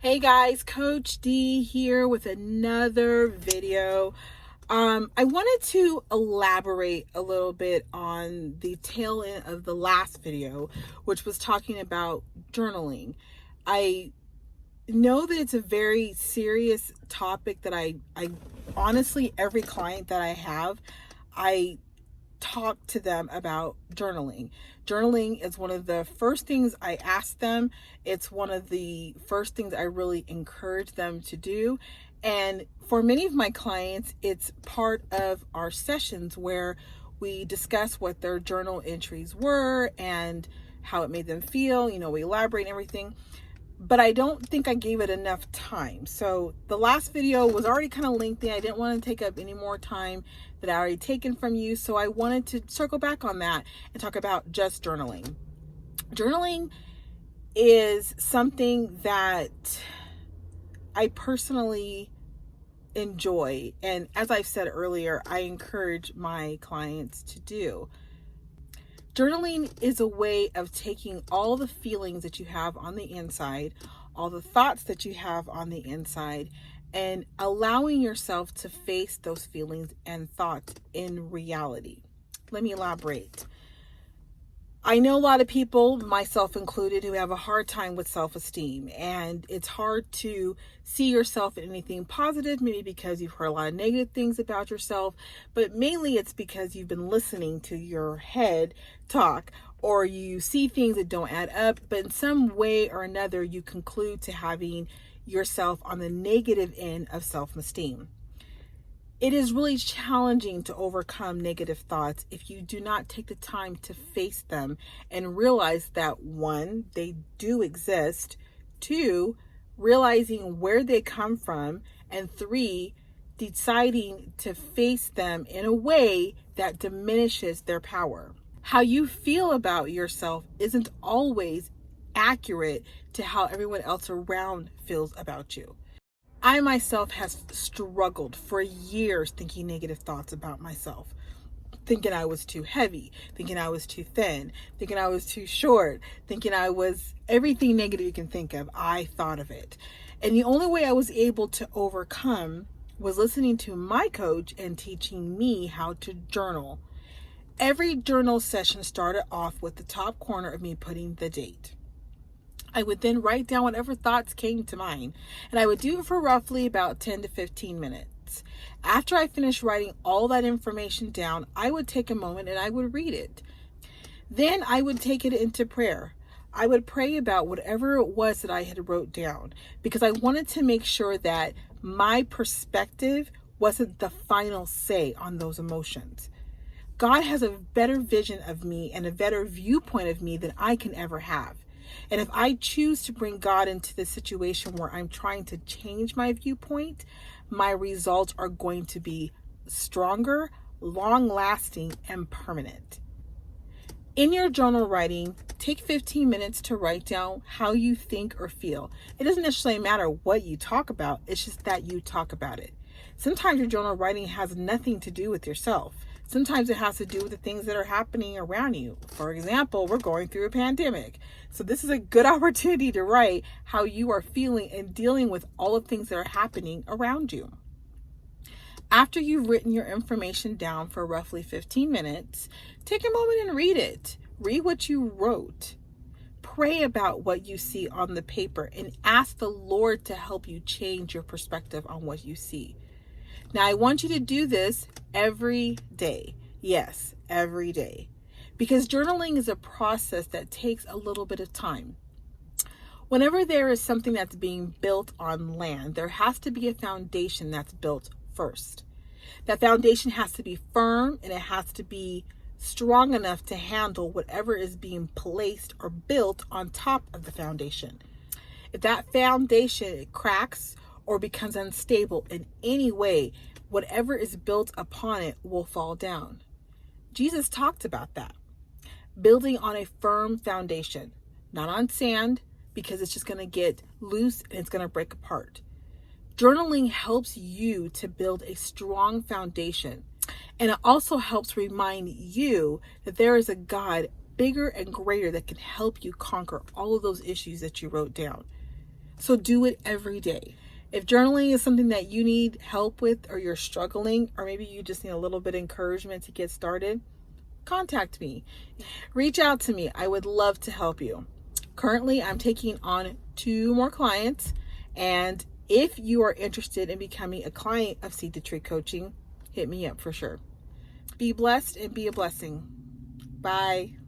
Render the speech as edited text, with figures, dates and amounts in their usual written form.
Hey guys, Coach D here with another video. I wanted to elaborate a little bit on the tail end of the last video, which was talking about journaling. I know that it's a very serious topic that I honestly, every client that I have, I talk to them about journaling. Journaling is one of the first things I ask them. It's one of the first things I really encourage them to do. And for many of my clients, it's part of our sessions where we discuss what their journal entries were and how it made them feel. We elaborate and everything, but I don't think I gave it enough time. So the last video was already kind of lengthy. I didn't want to take up any more time that I already taken from you. So I wanted to circle back on that and talk about just journaling. Journaling is something that I personally enjoy. And as I've said earlier, I encourage my clients to do. Journaling is a way of taking all the feelings that you have on the inside, all the thoughts that you have on the inside, and allowing yourself to face those feelings and thoughts in reality. Let me elaborate. I know a lot of people, myself included, who have a hard time with self-esteem, and it's hard to see yourself in anything positive, maybe because you've heard a lot of negative things about yourself, but mainly it's because you've been listening to your head talk, or you see things that don't add up, but in some way or another, you conclude to having yourself on the negative end of self-esteem. It is really challenging to overcome negative thoughts if you do not take the time to face them and realize that, one, they do exist, two, realizing where they come from, and three, deciding to face them in a way that diminishes their power. How you feel about yourself isn't always accurate to how everyone else around feels about you. I myself has struggled for years thinking negative thoughts about myself, thinking I was too heavy, thinking I was too thin, thinking I was too short, thinking I was everything negative you can think of. I thought of it. And the only way I was able to overcome was listening to my coach and teaching me how to journal. Every journal session started off with the top corner of me putting the date. I would then write down whatever thoughts came to mind, and I would do it for roughly about 10 to 15 minutes. After I finished writing all that information down, I would take a moment and I would read it. Then I would take it into prayer. I would pray about whatever it was that I had wrote down, because I wanted to make sure that my perspective wasn't the final say on those emotions. God has a better vision of me and a better viewpoint of me than I can ever have. And if I choose to bring God into the situation where I'm trying to change my viewpoint, my results are going to be stronger, long-lasting, and permanent. In your journal writing, take 15 minutes to write down how you think or feel. It doesn't necessarily matter what you talk about, it's just that you talk about it. Sometimes your journal writing has nothing to do with yourself. Sometimes it has to do with the things that are happening around you. For example, we're going through a pandemic. So this is a good opportunity to write how you are feeling and dealing with all the things that are happening around you. After you've written your information down for roughly 15 minutes, take a moment and read it. Read what you wrote. Pray about what you see on the paper and ask the Lord to help you change your perspective on what you see. Now, I want you to do this every day. Yes, every day. Because journaling is a process that takes a little bit of time. Whenever there is something that's being built on land, there has to be a foundation that's built first. That foundation has to be firm and it has to be strong enough to handle whatever is being placed or built on top of the foundation. If that foundation cracks or becomes unstable in any way, whatever is built upon it will fall down. Jesus talked about that. Building on a firm foundation, not on sand, because it's just going to get loose and it's going to break apart. Journaling helps you to build a strong foundation. And it also helps remind you that there is a God bigger and greater that can help you conquer all of those issues that you wrote down. So do it every day. If journaling is something that you need help with, or you're struggling, or maybe you just need a little bit of encouragement to get started, contact me. Reach out to me. I would love to help you. Currently, I'm taking on 2 more clients, and if you are interested in becoming a client of Seed to Tree Coaching, hit me up for sure. Be blessed and be a blessing. Bye.